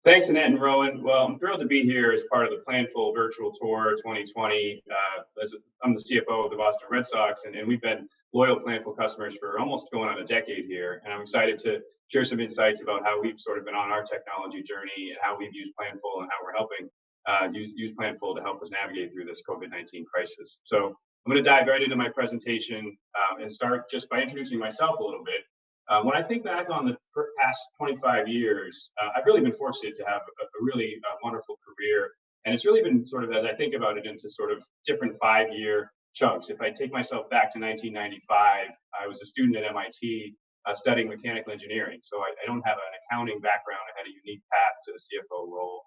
Thanks, Annette and Rowan. Well, I'm thrilled to be here as part of the Planful Virtual Tour 2020. I'm the CFO of the Boston Red Sox, and we've been loyal Planful customers for almost going on a decade here. And I'm excited to share some insights about how we've sort of been on our technology journey and how we've used Planful and how we're helping use Planful to help us navigate through this COVID-19 crisis. So I'm going to dive right into my presentation and start just by introducing myself a little bit. When I think back on the past 25 years, I've really been fortunate to have a really wonderful career. And it's really been sort of, as I think about it, into sort of different 5-year chunks. If I take myself back to 1995, I was a student at MIT studying mechanical engineering. So I don't have an accounting background. I had a unique path to the CFO role.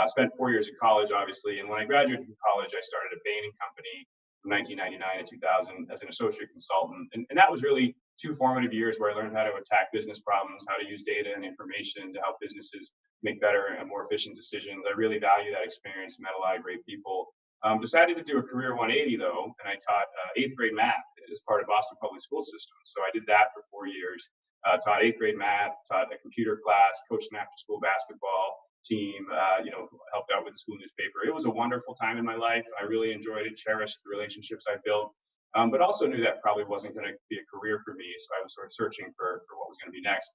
Spent 4 years at college, obviously. And when I graduated from college, I started a Bain and Company from 1999 to 2000 as an associate consultant. And that was really 2 formative years where I learned how to attack business problems, how to use data and information to help businesses make better and more efficient decisions. I really value that experience, met a lot of great people. Decided to do a career 180 though, and I taught 8th grade math as part of Boston Public School System. So I did that for 4 years. Taught 8th grade math, taught a computer class, coached an after school basketball team, helped out with the school newspaper. It was a wonderful time in my life. I really enjoyed it, cherished the relationships I built. But also knew that probably wasn't going to be a career for me. So I was sort of searching for what was going to be next.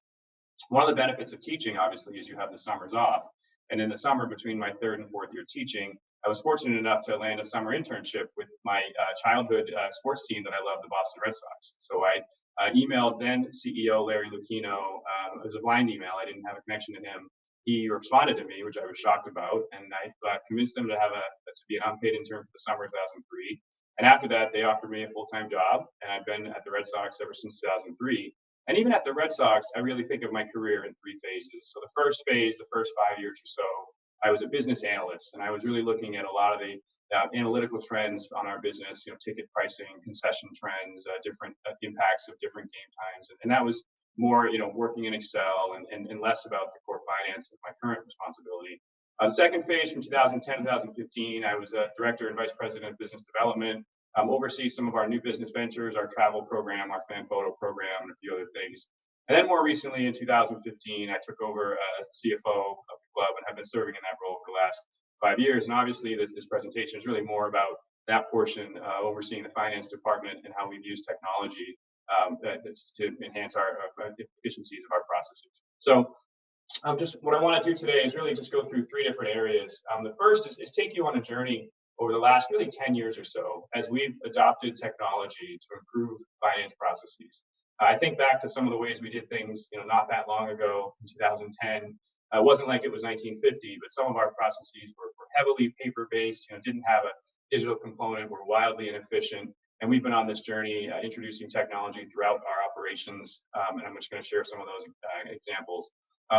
One of the benefits of teaching, obviously, is you have the summers off. And in the summer between my 3rd and 4th year teaching, I was fortunate enough to land a summer internship with my childhood sports team that I love, the Boston Red Sox. So I emailed then CEO Larry Lucchino. It was a blind email. I didn't have a connection to him. He responded to me, which I was shocked about, and I convinced him to be an unpaid intern for the summer of 2003. And after that, they offered me a full-time job, and I've been at the Red Sox ever since 2003. And even at the Red Sox, I really think of my career in 3 phases. So the first phase, the first 5 years or so, I was a business analyst, and I was really looking at a lot of the analytical trends on our business, ticket pricing, concession trends, different impacts of different game times. And that was more, working in Excel and less about the core finance of my current responsibility. The second phase from 2010 to 2015, I was a director and vice president of business development, oversee some of our new business ventures, our travel program, our fan photo program, and a few other things. And then more recently in 2015, I took over as the CFO of the club and have been serving in that role for the last 5 years. And obviously this presentation is really more about that portion, overseeing the finance department and how we've used technology to enhance our efficiencies of our processes. So just what I want to do today is really just go through 3 different areas. The first is take you on a journey over the last really 10 years or so as we've adopted technology to improve finance processes. I think back to some of the ways we did things, not that long ago in 2010. It wasn't like it was 1950, but some of our processes were heavily paper-based, didn't have a digital component, were wildly inefficient. And we've been on this journey introducing technology throughout our operations, and I'm just going to share some of those examples.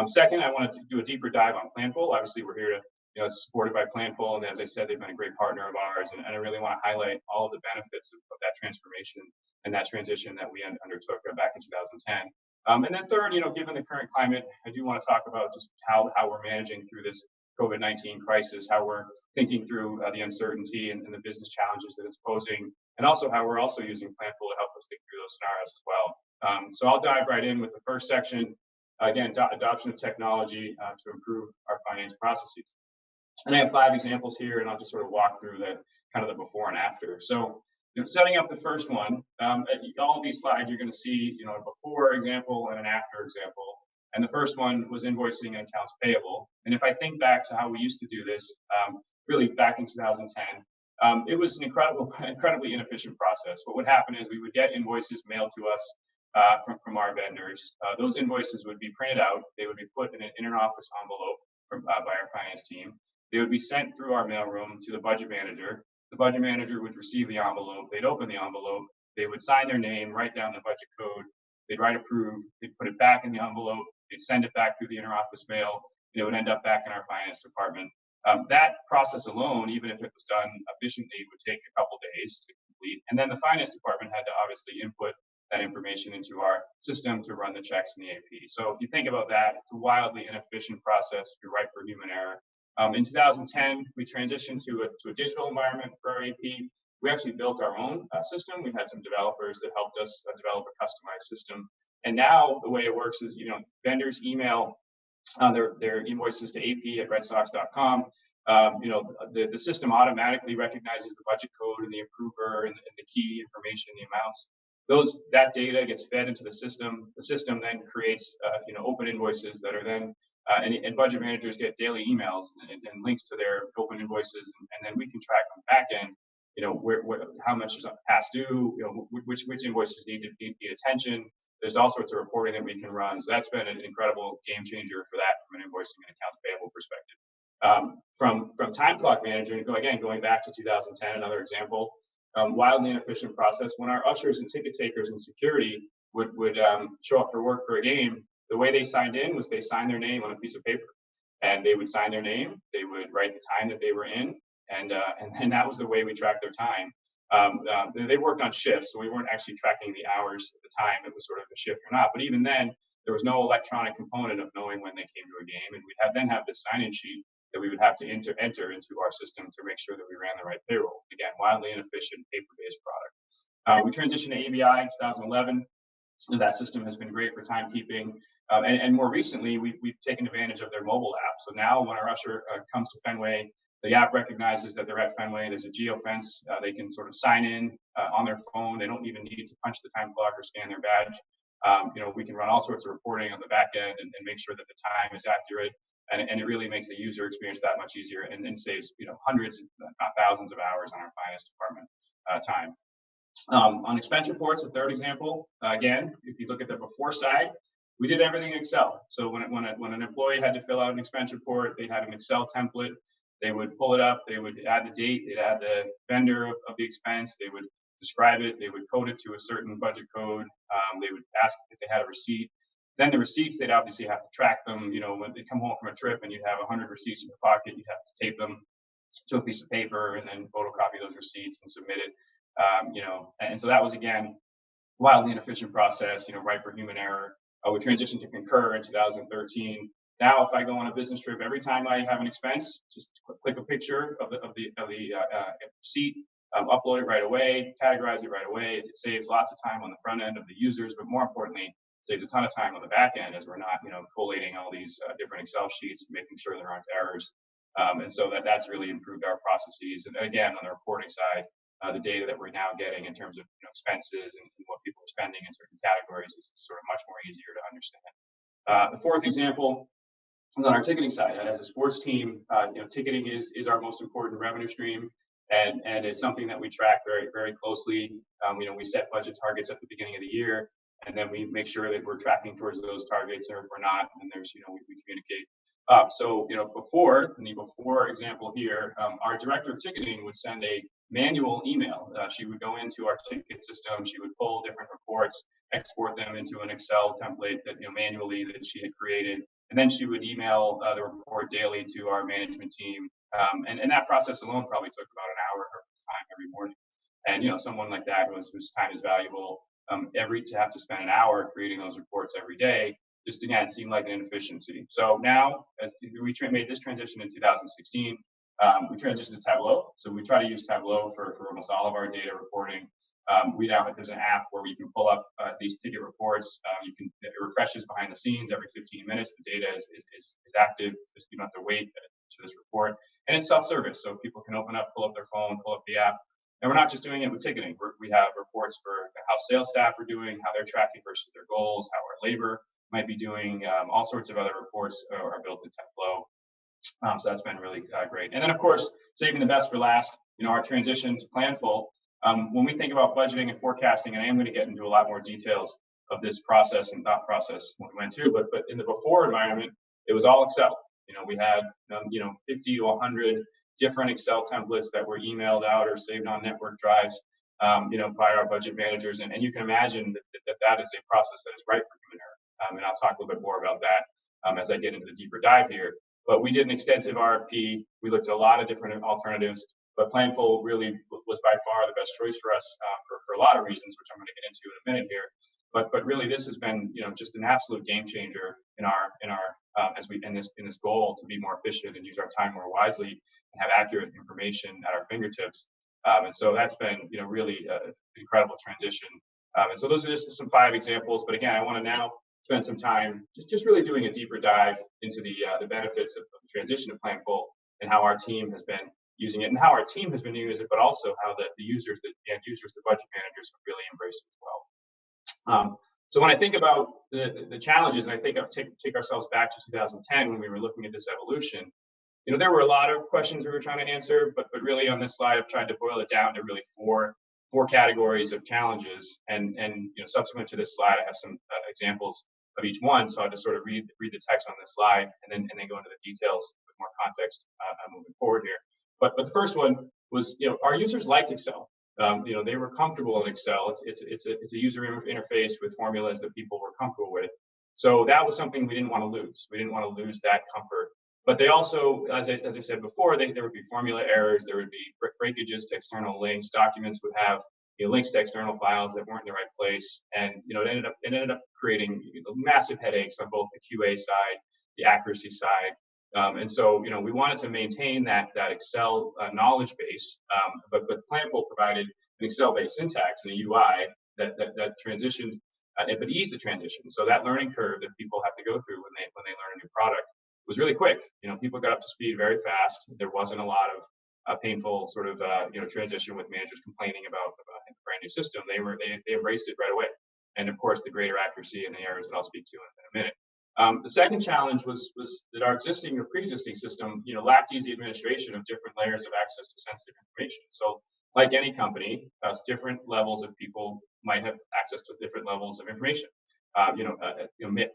Second, I wanted to do a deeper dive on Planful. Obviously, we're here to, supported by Planful, and as I said, they've been a great partner of ours, and I really want to highlight all of the benefits of that transformation and that transition that we undertook back in 2010. And then third, given the current climate, I do want to talk about just how we're managing through this COVID-19 crisis, how we're thinking through the uncertainty and the business challenges that it's posing, and also how we're also using Planful to help us think through those scenarios as well. So I'll dive right in with the first section. Again, adoption of technology to improve our finance processes. And I have 5 examples here, and I'll just sort of walk through the kind of the before and after. So, setting up the first one, all of these slides you're going to see, a before example and an after example. And the first one was invoicing and accounts payable. And if I think back to how we used to do this, really back in 2010, it was an incredibly inefficient process. What would happen is we would get invoices mailed to us from our vendors. Those invoices would be printed out. They would be put in an inter-office envelope by our finance team. They would be sent through our mailroom to the budget manager. The budget manager would receive the envelope. They'd open the envelope. They would sign their name, write down the budget code. They'd write approve. They'd put it back in the envelope. They'd send it back through the inter-office mail. And it would end up back in our finance department. That process alone, even if it was done efficiently, would take a couple days to complete. And then the finance department had to obviously input that information into our system to run the checks in the AP. So if you think about that, it's a wildly inefficient process. You're ripe for human error. In 2010, we transitioned to a digital environment for our AP. We actually built our own system. We had some developers that helped us develop a customized system. And now the way it works is, vendors email their invoices to AP@redsox.com. The system automatically recognizes the budget code and the approver and the key information, the amounts. That data gets fed into the system. The system then creates open invoices that are then and budget managers get daily emails and links to their open invoices, and then we can track on the back end. How much is past due? Which invoices need attention. There's all sorts of reporting that we can run. So that's been an incredible game changer for that from an invoicing and accounts payable perspective. From time clock management, going back to 2010, another example, wildly inefficient process. When our ushers and ticket takers and security would show up for work for a game, the way they signed in was they signed their name on a piece of paper, and they would sign their name. They would write the time that they were in, and that was the way we tracked their time. They worked on shifts, so we weren't actually tracking the hours at the time. It was sort of a shift or not. But even then, there was no electronic component of knowing when they came to a game, and we'd then have this sign-in sheet that we would have to enter into our system to make sure that we ran the right payroll. Again, wildly inefficient, paper-based product. We transitioned to ABI in 2011. And that system has been great for timekeeping. And more recently, we've taken advantage of their mobile app. So now when our usher comes to Fenway, the app recognizes that they're at Fenway. There's a geofence. They can sort of sign in on their phone. They don't even need to punch the time clock or scan their badge. We can run all sorts of reporting on the back end and make sure that the time is accurate. And it really makes the user experience that much easier and saves hundreds, not thousands of hours on our finance department time. On expense reports, the third example, again, if you look at the before side, we did everything in Excel. So when an employee had to fill out an expense report, they had an Excel template. They would pull it up. They would add the date. They'd add the vendor of the expense. They would describe it. They would code it to a certain budget code. They would ask if they had a receipt. Then the receipts, they'd obviously have to track them. When they come home from a trip and you'd have 100 receipts in your pocket, you'd have to tape them to a piece of paper and then photocopy those receipts and submit it. And so that was, again, wildly inefficient process, ripe for human error. We transitioned to Concur in 2013. Now, if I go on a business trip, every time I have an expense, just click a picture of the receipt, upload it right away, categorize it right away. It saves lots of time on the front end of the users, but more importantly, saves a ton of time on the back end as we're not, collating all these different Excel sheets and making sure there aren't errors. And so that's really improved our processes. And again, on the reporting side, the data that we're now getting in terms of expenses and what people are spending in certain categories is sort of much more easier to understand. The fourth example is on our ticketing side. As a sports team, ticketing is our most important revenue stream, and it's something that we track very, very closely. We set budget targets at the beginning of the year, and then we make sure that we're tracking towards those targets, or if we're not, then there's we communicate. In the before example here, our director of ticketing would send a manual email. She would go into our ticket system. She would pull different reports, export them into an Excel template that manually that she had created, and then she would email the report daily to our management team. And that process alone probably took about an hour of her time every morning. And someone like that whose time is valuable, to have to spend an hour creating those reports every day, just again seemed like an inefficiency. So now, as we made this transition in 2016, we transitioned to Tableau. So we try to use Tableau for almost all of our data reporting. There's an app where we can pull up these ticket reports. It refreshes behind the scenes every 15 minutes. The data is active. You don't have to wait to this report, and it's self-service, so people can pull up their phone, pull up the app. And we're not just doing it with ticketing. We have reports for how sales staff are doing, how they're tracking versus their goals, how our labor might be doing. All sorts of other reports are built in Tableau. So that's been really great. And then, of course, saving the best for last, our transition to Planful. When we think about budgeting and forecasting, and I am going to get into a lot more details of this process and thought process when we went through, but in the before environment, it was all Excel. We had 50 to 100 different Excel templates that were emailed out or saved on network drives, by our budget managers. And you can imagine that is a process that is ripe for human error. And I'll talk a little bit more about that as I get into the deeper dive here. But we did an extensive RFP. We looked at a lot of different alternatives, but Planful really was by far the best choice for us for a lot of reasons, which I'm going to get into in a minute here. But really, this has been just an absolute game changer in our in this goal to be more efficient and use our time more wisely and have accurate information at our fingertips. And so that's been really an incredible transition. And so those are just some 5 examples. But again, I want to now spend some time just really doing a deeper dive into the benefits of the transition to Planful and how our team has been using it and how our team has been using it, but also how the users, the end users, the budget managers have really embraced it as well. So when I think about the challenges, and I think I'll take ourselves back to 2010 when we were looking at this evolution, there were a lot of questions we were trying to answer, but really on this slide, I've tried to boil it down to really four categories of challenges. And subsequent to this slide, I have some examples of each one. So I'll just sort of read the text on this slide and then go into the details with more context moving forward here. But the first one was, our users liked Excel. They were comfortable in Excel. It's a user interface with formulas that people were comfortable with. So that was something we didn't want to lose. We didn't want to lose that comfort. But they also, as I said before, there would be formula errors. There would be breakages to external links. Documents would have links to external files that weren't in the right place, and it ended up creating massive headaches on both the QA side, the accuracy side. And so, we wanted to maintain that Excel knowledge base, but Planful provided an Excel-based syntax and a UI that transitioned, but eased the transition. So that learning curve that people have to go through when they learn a new product was really quick. People got up to speed very fast. There wasn't a lot of painful sort of transition with managers complaining about a brand new system. They embraced it right away, and of course the greater accuracy and the errors that I'll speak to in a minute. The second challenge was that our existing or pre-existing system, lacked easy administration of different layers of access to sensitive information. So, like any company, different levels of people might have access to different levels of information.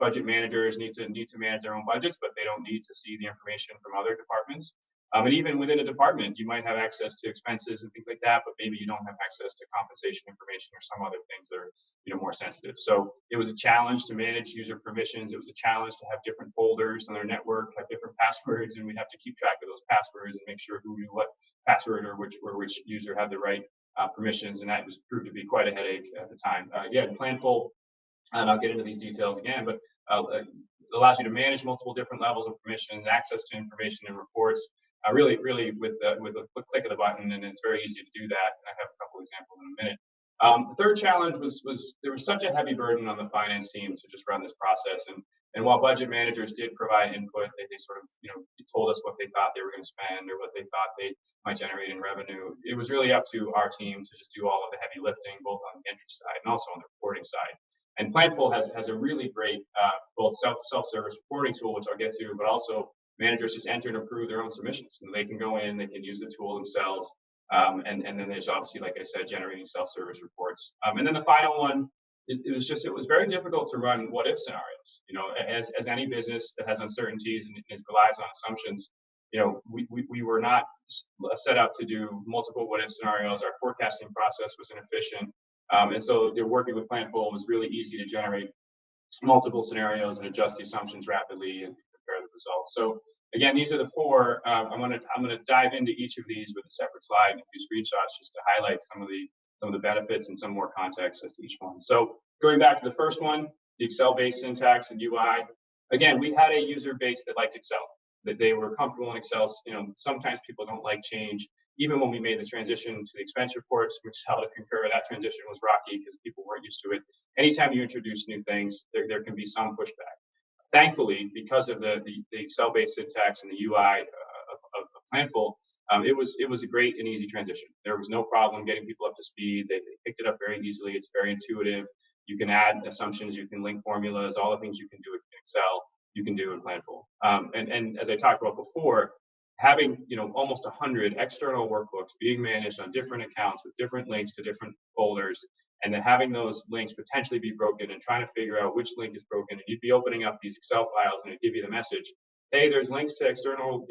Budget managers need to manage their own budgets, but they don't need to see the information from other departments. And even within a department, you might have access to expenses and things like that, but maybe you don't have access to compensation information or some other things that are, more sensitive. So it was a challenge to manage user permissions. It was a challenge to have different folders on their network, have different passwords, and we'd have to keep track of those passwords and make sure who knew what password or which user had the right permissions. And that was proved to be quite a headache at the time. Planful, and I'll get into these details again, but allows you to manage multiple different levels of permission, access to information and reports, really with a quick click of the button, and it's very easy to do that. And I have a couple examples in a minute. The third challenge was there was such a heavy burden on the finance team to just run this process, and while budget managers did provide input, they sort of told us what they thought they were going to spend or what they thought they might generate in revenue. It was really up to our team to just do all of the heavy lifting, both on the entry side and also on the reporting side. And Planful has a really great both self-service reporting tool, which I'll get to, but also managers just enter and approve their own submissions. And they can go in, they can use the tool themselves, and then there's obviously, like I said, generating self-service reports. And then the final one, it was very difficult to run what-if scenarios. As any business that has uncertainties and relies on assumptions, we were not set up to do multiple what-if scenarios. Our forecasting process was inefficient. And so working with Planful was really easy to generate multiple scenarios and adjust the assumptions rapidly and compare the results. So again, these are the four. I'm gonna dive into each of these with a separate slide and a few screenshots just to highlight some of the benefits and some more context as to each one. So going back to the first one, the Excel-based syntax and UI. Again, we had a user base that liked Excel, that they were comfortable in Excel. Sometimes people don't like change. Even when we made the transition to the expense reports from Excel to Concur, that transition was rocky because people weren't used to it. Anytime you introduce new things, there can be some pushback. Thankfully, because of the Excel-based syntax and the UI of Planful, it was a great and easy transition. There was no problem getting people up to speed. They picked it up very easily. It's very intuitive. You can add assumptions, you can link formulas, all the things you can do in Excel, you can do in Planful. And as I talked about before, having almost 100 external workbooks being managed on different accounts with different links to different folders, and then having those links potentially be broken and trying to figure out which link is broken, and you'd be opening up these Excel files and it'd give you the message, hey, there's links to external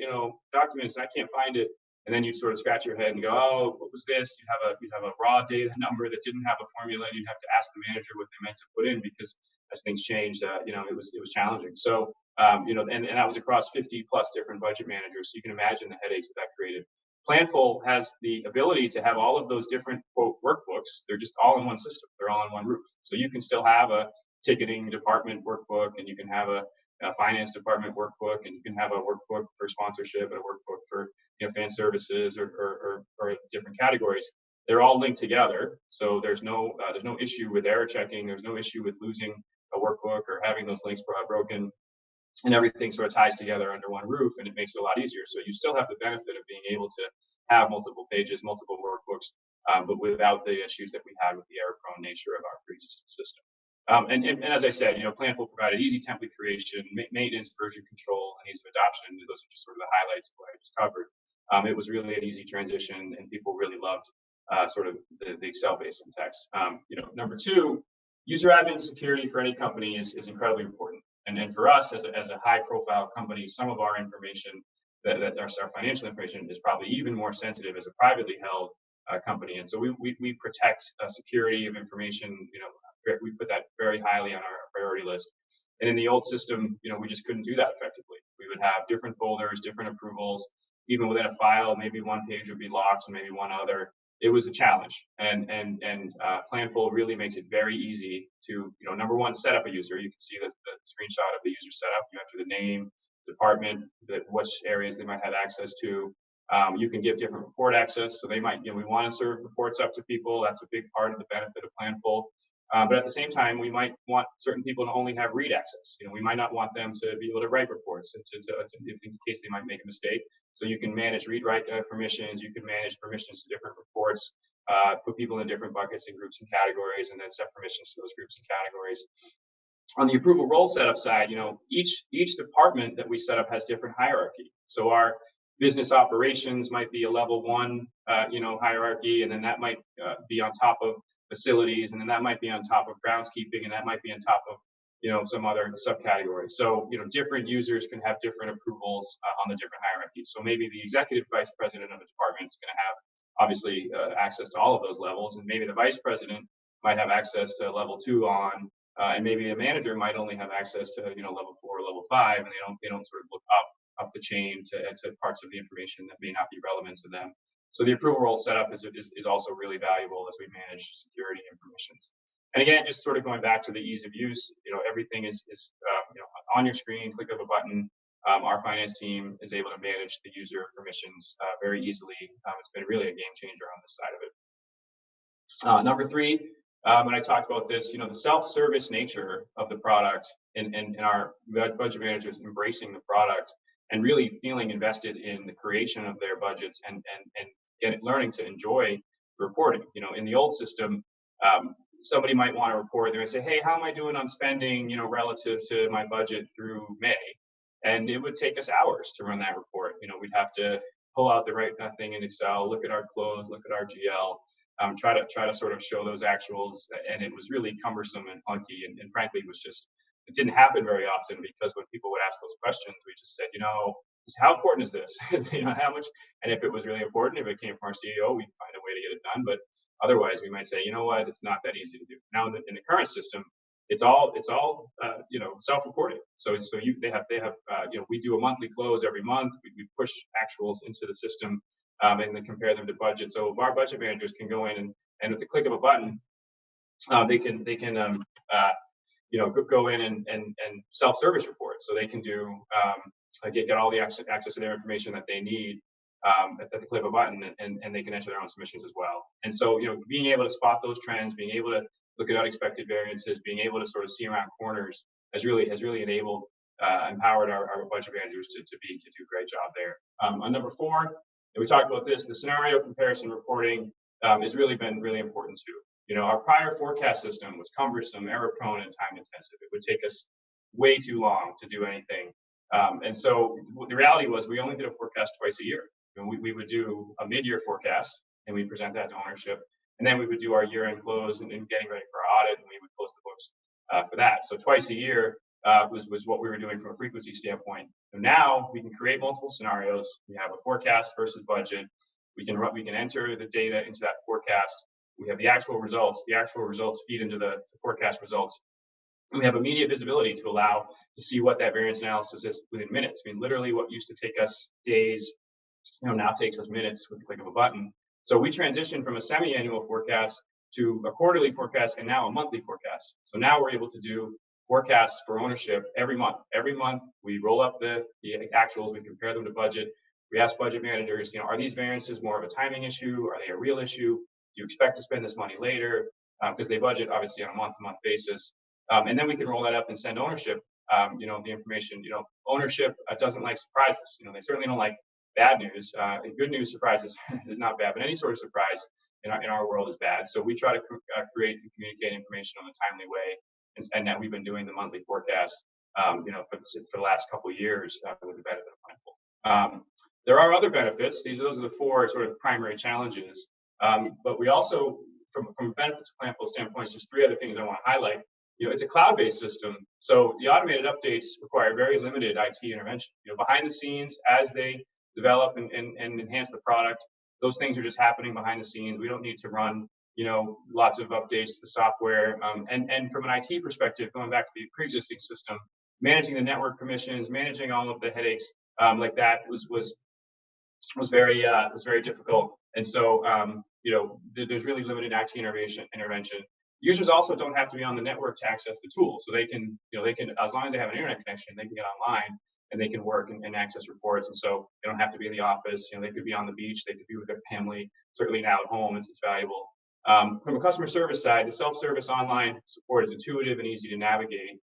documents and I can't find it. And then you'd sort of scratch your head and go, oh, what was this? You'd have a raw data number that didn't have a formula, and you'd have to ask the manager what they meant to put in, because as things changed, it was challenging. So and that was across 50 plus different budget managers. So you can imagine the headaches that created. Planful has the ability to have all of those different quote workbooks. They're just all in one system. They're all on one roof. So you can still have a ticketing department workbook, and you can have a finance department workbook, and you can have a workbook for sponsorship and a workbook for fan services or different categories. They're all linked together, so there's no issue with error checking. There's no issue with losing a workbook or having those links broken, and everything sort of ties together under one roof, and it makes it a lot easier. So you still have the benefit of being able to have multiple pages, multiple workbooks, but without the issues that we had with the error-prone nature of our pre-existing system. And as I said, Planful provided easy template creation, maintenance, version control, and ease of adoption. Those are just sort of the highlights of what I just covered. It was really an easy transition, and people really loved sort of the Excel-based syntax. Number two, user admin security for any company is incredibly important. And for us, as a high-profile company, some of our information, that our financial information, is probably even more sensitive as a privately held company. And so we protect security of information. We put that very highly on our priority list. And in the old system, we just couldn't do that effectively. We would have different folders, different approvals. Even within a file, maybe one page would be locked and maybe one other. It was a challenge, and Planful really makes it very easy to, number one, set up a user. You can see the screenshot of the user setup. You enter the name, department, which areas they might have access to. You can give different report access, so they might, we want to serve reports up to people. That's a big part of the benefit of Planful. But at the same time, we might want certain people to only have read access. We might not want them to be able to write reports in case they might make a mistake. So you can manage read-write permissions. You can manage permissions to different reports, put people in different buckets and groups and categories, and then set permissions to those groups and categories. On the approval role setup side, each department that we set up has different hierarchy. So our business operations might be a level 1, hierarchy, and then that might be on top of facilities, and then that might be on top of groundskeeping, and that might be on top of some other subcategory. So different users can have different approvals on the different hierarchies. So maybe the executive vice president of a department is going to have obviously access to all of those levels, and maybe the vice president might have access to level 2 on, and maybe a manager might only have access to level 4 or level 5, and they don't sort of look up the chain to parts of the information that may not be relevant to them. So the approval role setup is also really valuable as we manage security and permissions. And again, just sort of going back to the ease of use, everything is on your screen, click of a button. Our finance team is able to manage the user permissions very easily. It's been really a game changer on this side of it. Number 3, and I talked about this, the self-service nature of the product and our budget managers embracing the product and really feeling invested in the creation of their budgets and learning to enjoy the reporting. In the old system, somebody might want to report. They might say, "Hey, how am I doing on spending, relative to my budget through May?" And it would take us hours to run that report. We'd have to pull out the right thing in Excel, look at our close, look at our GL, try to sort of show those actuals, and it was really cumbersome and clunky. And frankly, it didn't happen very often, because when people would ask those questions, we just said, how important is this? How much? And if it was really important, if it came from our CEO, we'd find a way to get it done. But otherwise, we might say, what, it's not that easy to do. Now, in the current system, it's all self-reporting. So they have we do a monthly close every month. We push actuals into the system and then compare them to budget. So our budget managers can go in and with the click of a button, they can go in and self-service reports. So they can do get all the access to their information that they need at the click of a button, and they can enter their own submissions as well. And so, being able to spot those trends, being able to look at unexpected variances, being able to sort of see around corners has really enabled, empowered our budget managers to do a great job there. On number 4, and we talked about this, the scenario comparison reporting has really been really important too. Our prior forecast system was cumbersome, error-prone, and time-intensive. It would take us way too long to do anything. And so the reality was we only did a forecast twice a year. We would do a mid-year forecast, and we'd present that to ownership. And then we would do our year-end close and getting ready for our audit, and we would close the books for that. So twice a year was what we were doing from a frequency standpoint. So now we can create multiple scenarios. We have a forecast versus budget. We can enter the data into that forecast. We have the actual results. The actual results feed into the forecast results. And we have immediate visibility to allow to see what that variance analysis is within minutes. Literally what used to take us days, now takes us minutes with the click of a button. So we transitioned from a semi-annual forecast to a quarterly forecast and now a monthly forecast. So now we're able to do forecasts for ownership every month. Every month we roll up the actuals, we compare them to budget. We ask budget managers, are these variances more of a timing issue? Are they a real issue? Do you expect to spend this money later? Because they budget obviously on a month-to-month basis. And then we can roll that up and send ownership, the information. Ownership doesn't like surprises. They certainly don't like bad news. Good news surprises is not bad, but any sort of surprise in our world is bad. So we try to create and communicate information on a timely way, and that we've been doing the monthly forecast, for the last couple of years with the benefit of Planful. There are other benefits. Those are the four sort of primary challenges. But we also, from a benefits of Planful standpoint, there's three other things I want to highlight. It's a cloud-based system, so the automated updates require very limited IT intervention. Behind the scenes, as they develop and enhance the product, those things are just happening behind the scenes. We don't need to run, lots of updates to the software. And from an IT perspective, going back to the pre-existing system, managing the network permissions, managing all of the headaches like that was very difficult. And so, there's really limited IT intervention. Users also don't have to be on the network to access the tool. So they can, as long as they have an internet connection, they can get online and they can work and access reports. And so they don't have to be in the office. They could be on the beach. They could be with their family. Certainly now at home, it's valuable. From a customer service side, the self-service online support is intuitive and easy to navigate.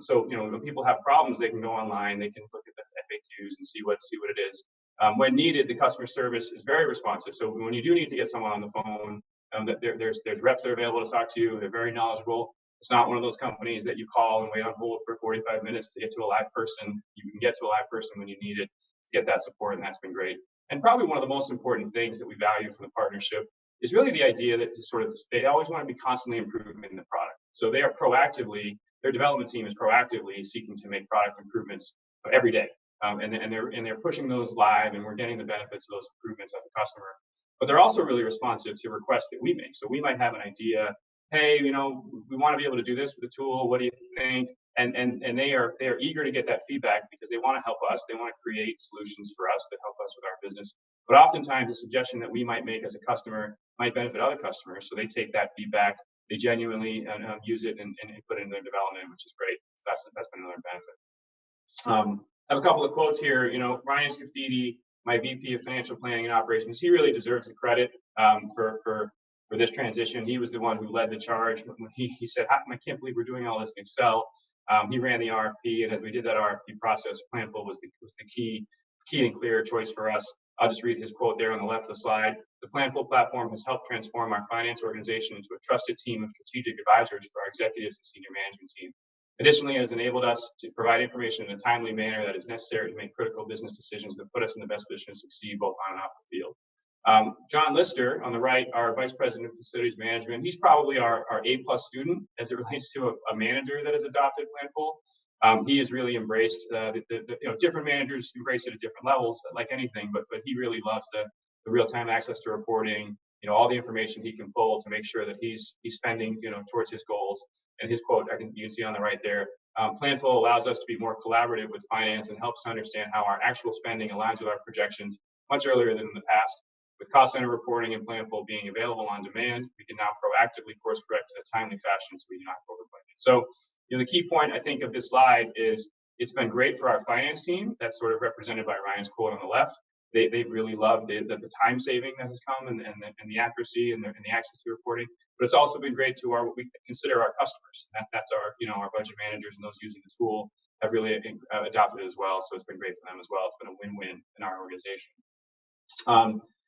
So when people have problems, they can go online. They can look at the FAQs and see what it is. When needed, the customer service is very responsive. So when you do need to get someone on the phone, there's reps that are available to talk to you. They're very knowledgeable. It's not one of those companies that you call and wait on hold for 45 minutes to get to a live person. You can get to a live person when you need it to get that support, and that's been great. And probably one of the most important things that we value from the partnership is really the idea that they always want to be constantly improving the product. So they are their development team is proactively seeking to make product improvements every day. And they're pushing those live, and we're getting the benefits of those improvements as a customer. But they're also really responsive to requests that we make. So we might have an idea, hey, we want to be able to do this with the tool. What do you think? And they are eager to get that feedback because they want to help us. They want to create solutions for us that help us with our business. But oftentimes, the suggestion that we might make as a customer might benefit other customers. So they take that feedback, they genuinely use it and put it in their development, which is great. So that's been another benefit. I have a couple of quotes here. Ryan Scafidi, my VP of Financial Planning and Operations, he really deserves the credit for this transition. He was the one who led the charge. When he said, I can't believe we're doing all this in Excel. He ran the RFP, and as we did that RFP process, Planful was the key and clear choice for us. I'll just read his quote there on the left of the slide. The Planful platform has helped transform our finance organization into a trusted team of strategic advisors for our executives and senior management team. Additionally, it has enabled us to provide information in a timely manner that is necessary to make critical business decisions that put us in the best position to succeed both on and off the field. John Lister, on the right, our Vice President of Facilities Management, he's probably our A-plus student as it relates to a manager that has adopted Planful. He has really embraced different managers embrace it at different levels, like anything, but he really loves the real-time access to reporting, all the information he can pull to make sure that he's spending, towards his goals. And his quote, I think you can see on the right there, Planful allows us to be more collaborative with finance and helps to understand how our actual spending aligns with our projections much earlier than in the past. With cost center reporting and Planful being available on demand, we can now proactively course correct in a timely fashion so we do not overbudget. So, the key point I think of this slide is it's been great for our finance team. That's sort of represented by Ryan's quote on the left. They've really loved the time saving that has come and the accuracy and the access to reporting. But it's also been great to what we consider our customers. That's our budget managers and those using the tool have really adopted it as well. So it's been great for them as well. It's been a win-win in our organization.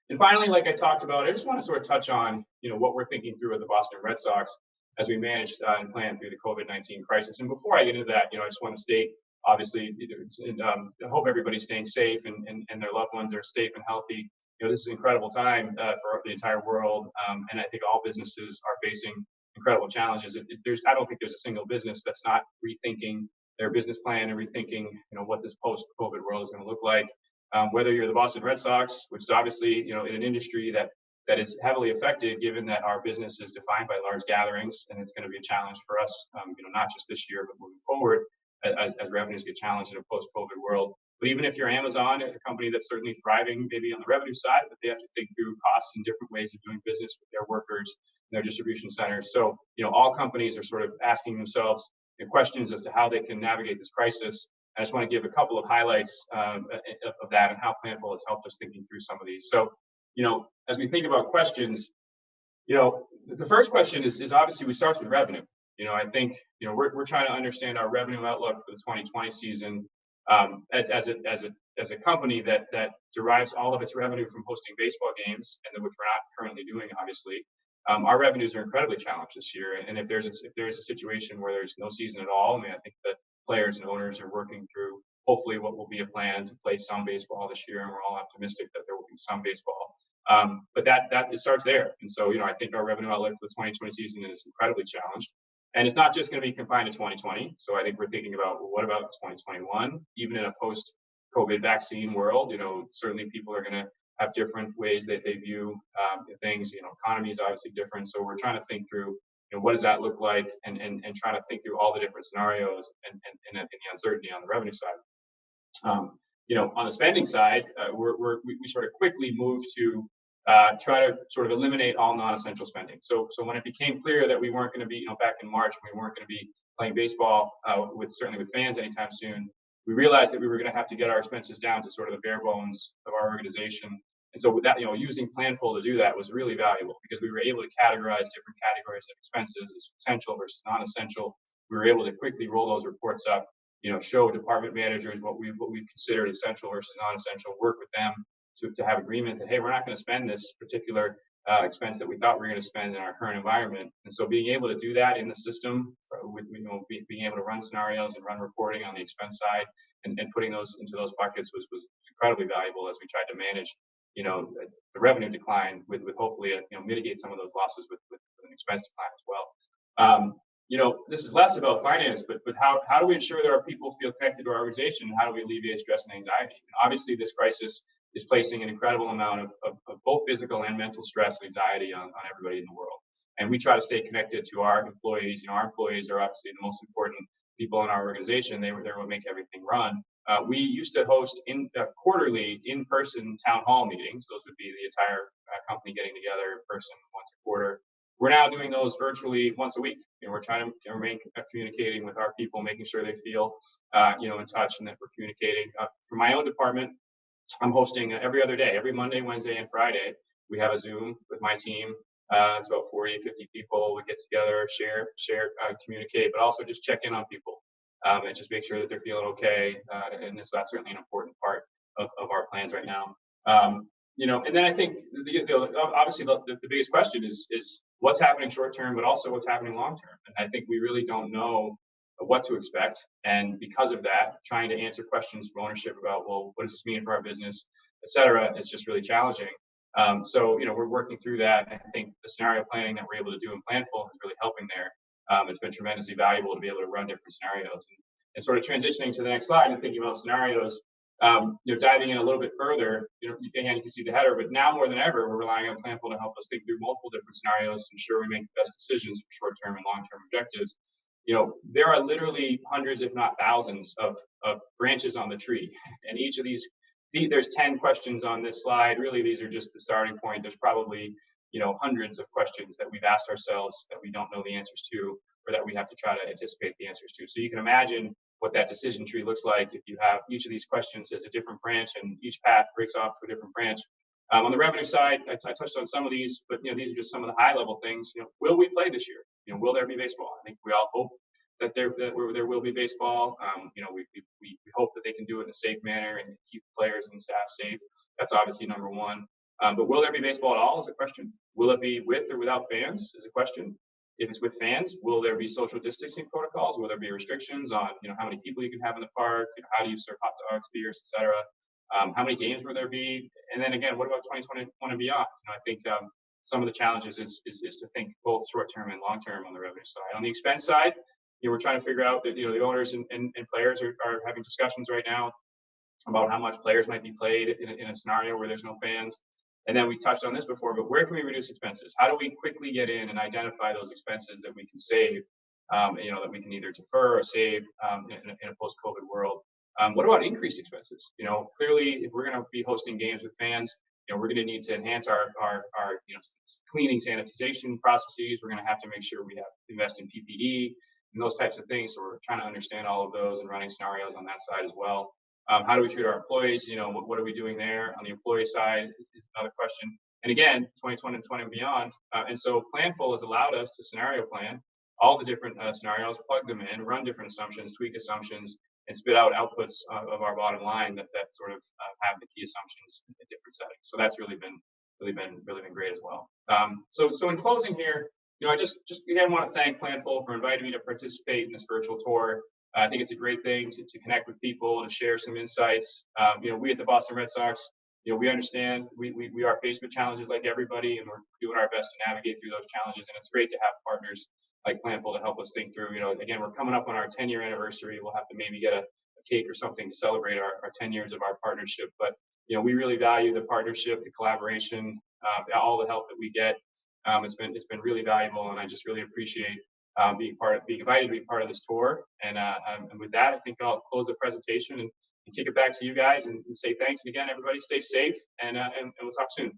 And finally, like I talked about, I just want to sort of touch on what we're thinking through at the Boston Red Sox as we manage and plan through the COVID-19 crisis. And before I get into that, I just want to state, obviously, I hope everybody's staying safe and their loved ones are safe and healthy. This is an incredible time for the entire world, and I think all businesses are facing incredible challenges. I don't think there's a single business that's not rethinking their business plan and rethinking, what this post-COVID world is going to look like. Whether you're the Boston Red Sox, which is obviously, in an industry that is heavily affected, given that our business is defined by large gatherings, and it's going to be a challenge for us, not just this year, but moving forward as revenues get challenged in a post-COVID world. But even if you're Amazon, a company that's certainly thriving maybe on the revenue side, but they have to think through costs and different ways of doing business with their workers and their distribution centers. So, all companies are sort of asking themselves questions as to how they can navigate this crisis. I just want to give a couple of highlights of that and how Planful has helped us thinking through some of these. So, as we think about questions, the first question is obviously we start with revenue. I think we're trying to understand our revenue outlook for the 2020 season as a company that derives all of its revenue from hosting baseball games, and which we're not currently doing, obviously. Our revenues are incredibly challenged this year, and if there's a situation where there's no season at all, I mean, I think that players and owners are working through hopefully what will be a plan to play some baseball this year, and we're all optimistic that there will be some baseball. But that it starts there, and so I think our revenue outlook for the 2020 season is incredibly challenged. And it's not just going to be confined to 2020. So I think we're thinking about, well, what about 2021? Even in a post-COVID vaccine world, certainly people are going to have different ways that they view things. Economy is obviously different. So we're trying to think through, what does that look like, and trying to think through all the different scenarios and the uncertainty on the revenue side. On the spending side, we sort of quickly moved to try to sort of eliminate all non-essential spending. So when it became clear that we weren't going to be, back in March, we weren't going to be playing baseball certainly with fans anytime soon, we realized that we were going to have to get our expenses down to sort of the bare bones of our organization. And so with that, using Planful to do that was really valuable because we were able to categorize different categories of expenses as essential versus non-essential. We were able to quickly roll those reports up, show department managers what we considered essential versus non-essential, work with them to have agreement that, hey, we're not going to spend this particular expense that we thought we were going to spend in our current environment. And so being able to do that in the system, with being able to run scenarios and run reporting on the expense side and putting those into those buckets was incredibly valuable as we tried to manage the revenue decline with hopefully mitigate some of those losses with an expense decline as well. This is less about finance, but how do we ensure that our people feel connected to our organization? How do we alleviate stress and anxiety? And obviously, this crisis is placing an incredible amount of both physical and mental stress and anxiety on everybody in the world. And we try to stay connected to our employees. Our employees are obviously the most important people in our organization. They're what make everything run. We used to host quarterly in-person town hall meetings. Those would be the entire company getting together in person once a quarter. We're now doing those virtually once a week. And we're trying to remain communicating with our people, making sure they feel in touch and that we're communicating. For my own department, I'm hosting every other day, every Monday, Wednesday, and Friday. We have a Zoom with my team. It's about 40, 50 people. We get together, share, communicate, but also just check in on people and just make sure that they're feeling okay. And that's certainly an important part of our plans right now. And then I think obviously the biggest question is what's happening short term, but also what's happening long term. And I think we really don't know what to expect. And because of that, trying to answer questions from ownership about, well, what does this mean for our business, et cetera, is just really challenging. So we're working through that. And I think the scenario planning that we're able to do in Planful is really helping there. It's been tremendously valuable to be able to run different scenarios and sort of transitioning to the next slide and thinking about scenarios. Diving in a little bit further, again, you can see the header, but now more than ever, we're relying on Planful to help us think through multiple different scenarios to ensure we make the best decisions for short-term and long-term objectives. There are literally hundreds, if not thousands, of branches on the tree, and each of these, there's 10 questions on this slide. Really, these are just the starting point. There's probably, hundreds of questions that we've asked ourselves that we don't know the answers to, or that we have to try to anticipate the answers to. So you can imagine what that decision tree looks like if you have each of these questions as a different branch and each path breaks off to a different branch. On the revenue side, I touched on some of these, but these are just some of the high level things. Will we play this year? Will there be baseball? I think we all hope that there will be baseball. We hope that they can do it in a safe manner and keep players and staff safe. That's obviously number one. But will there be baseball at all is a question. Will it be with or without fans is a question. If it's with fans, will there be social distancing protocols? Will there be restrictions on how many people you can have in the park? How do you serve hot dogs, beers, etc.? How many games will there be? And then again, what about 2021 and beyond? I think some of the challenges is to think both short term and long term on the revenue side. On the expense side, we're trying to figure out that the owners and players are having discussions right now about how much players might be played in a scenario where there's no fans. And then we touched on this before, but where can we reduce expenses? How do we quickly get in and identify those expenses that we can save, that we can either defer or save in a post-COVID world? What about increased expenses? Clearly, if we're going to be hosting games with fans, we're going to need to enhance our cleaning, sanitization processes. We're going to have to make sure we invest in PPE and those types of things. So we're trying to understand all of those and running scenarios on that side as well. How do we treat our employees? What are we doing there? On the employee side is another question. And again, 2020 and beyond. And so Planful has allowed us to scenario plan all the different scenarios, plug them in, run different assumptions, tweak assumptions, and spit out outputs of our bottom line that sort of have the key assumptions in different settings. So that's really been great as well. So in closing here, I just again want to thank Planful for inviting me to participate in this virtual tour. I think it's a great thing to connect with people and share some insights. We at the Boston Red Sox, we understand we are faced with challenges like everybody, and we're doing our best to navigate through those challenges. And it's great to have partners like Planful to help us think through. Again, we're coming up on our 10-year anniversary. We'll have to maybe get a cake or something to celebrate our 10 years of our partnership. But we really value the partnership, the collaboration, all the help that we get. It's been really valuable, and I just really appreciate being invited to be part of this tour. And with that, I think I'll close the presentation and kick it back to you guys and say thanks. And again, everybody, stay safe, and we'll talk soon.